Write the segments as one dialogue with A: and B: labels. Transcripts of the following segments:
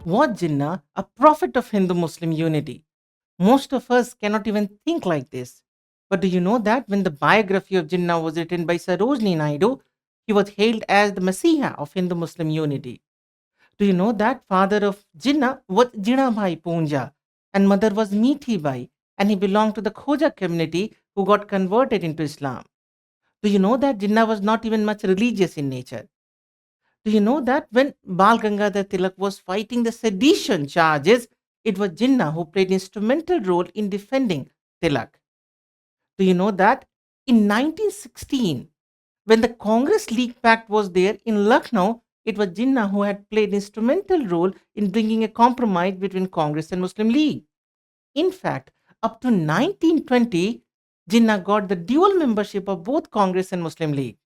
A: Was Jinnah a prophet of Hindu-Muslim unity? Most of us cannot even think like this. But do you know that when the biography of Jinnah was written by Sarojini Naidu, he was hailed as the Messiah of Hindu-Muslim unity? Do you know that father of Jinnah was Jinnabhai Poonja and mother was Meethi Bai, and he belonged to the Khoja community who got converted into Islam? Do you know that Jinnah was not even much religious in nature? Do you know that when Bal Gangadhar Tilak was fighting the sedition charges, it was Jinnah who played instrumental role in defending Tilak? Do you know that in 1916, when the Congress League Pact was there in Lucknow, it was Jinnah who had played instrumental role in bringing a compromise between Congress and Muslim League. In fact, up to 1920, Jinnah got the dual membership of both Congress and Muslim League.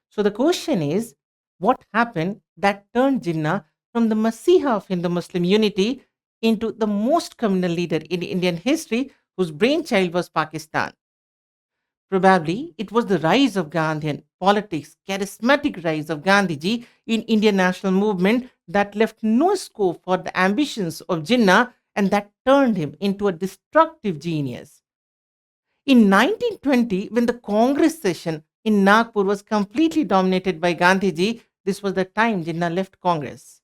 A: So the question is, what happened that turned Jinnah from the Messiah of Hindu-Muslim unity into the most communal leader in Indian history whose brainchild was Pakistan? Probably it was the rise of Gandhian politics, charismatic rise of Gandhiji in Indian national movement that left no scope for the ambitions of Jinnah and that turned him into a destructive genius. In 1920, when the Congress session in Nagpur was completely dominated by Gandhiji, this was the time Jinnah left Congress.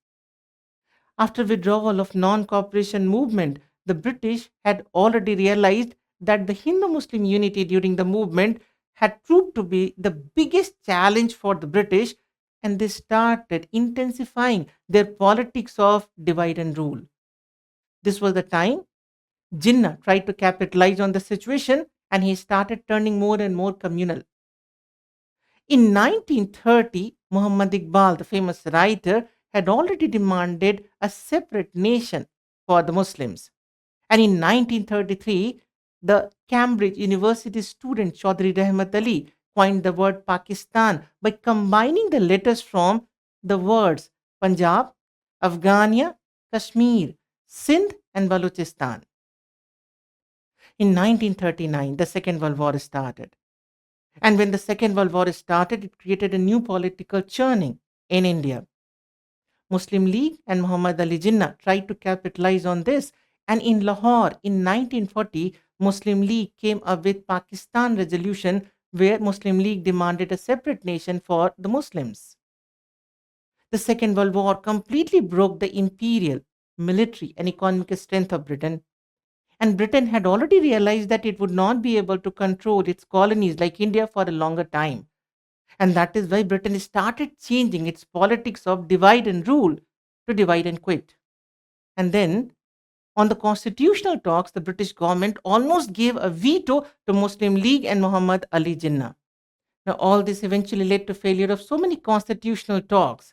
A: After withdrawal of non-cooperation movement, the British had already realized that the Hindu-Muslim unity during the movement had proved to be the biggest challenge for the British, and they started intensifying their politics of divide and rule. This was the time Jinnah tried to capitalize on the situation and he started turning more and more communal. In 1930, Muhammad Iqbal, the famous writer, had already demanded a separate nation for the Muslims. And in 1933, the Cambridge University student Choudhary Rehmat Ali coined the word Pakistan by combining the letters from the words Punjab, Afghania, Kashmir, Sindh, and Balochistan. In 1939, the Second World War started. And when the Second World War started, it created a new political churning in India. Muslim League and Muhammad Ali Jinnah tried to capitalize on this. And in Lahore in 1940, Muslim League came up with Pakistan resolution where Muslim League demanded a separate nation for the Muslims. The Second World War completely broke the imperial, military, and economic strength of Britain. And Britain had already realized that it would not be able to control its colonies like India for a longer time. And that is why Britain started changing its politics of divide and rule to divide and quit. And then, on the constitutional talks, the British government almost gave a veto to Muslim League and Muhammad Ali Jinnah. Now, all this eventually led to failure of so many constitutional talks.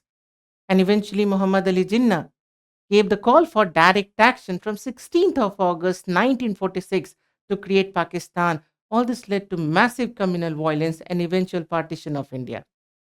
A: And eventually, Muhammad Ali Jinnah gave the call for direct action from 16th of August 1946 to create Pakistan. All this led to massive communal violence and eventual partition of India.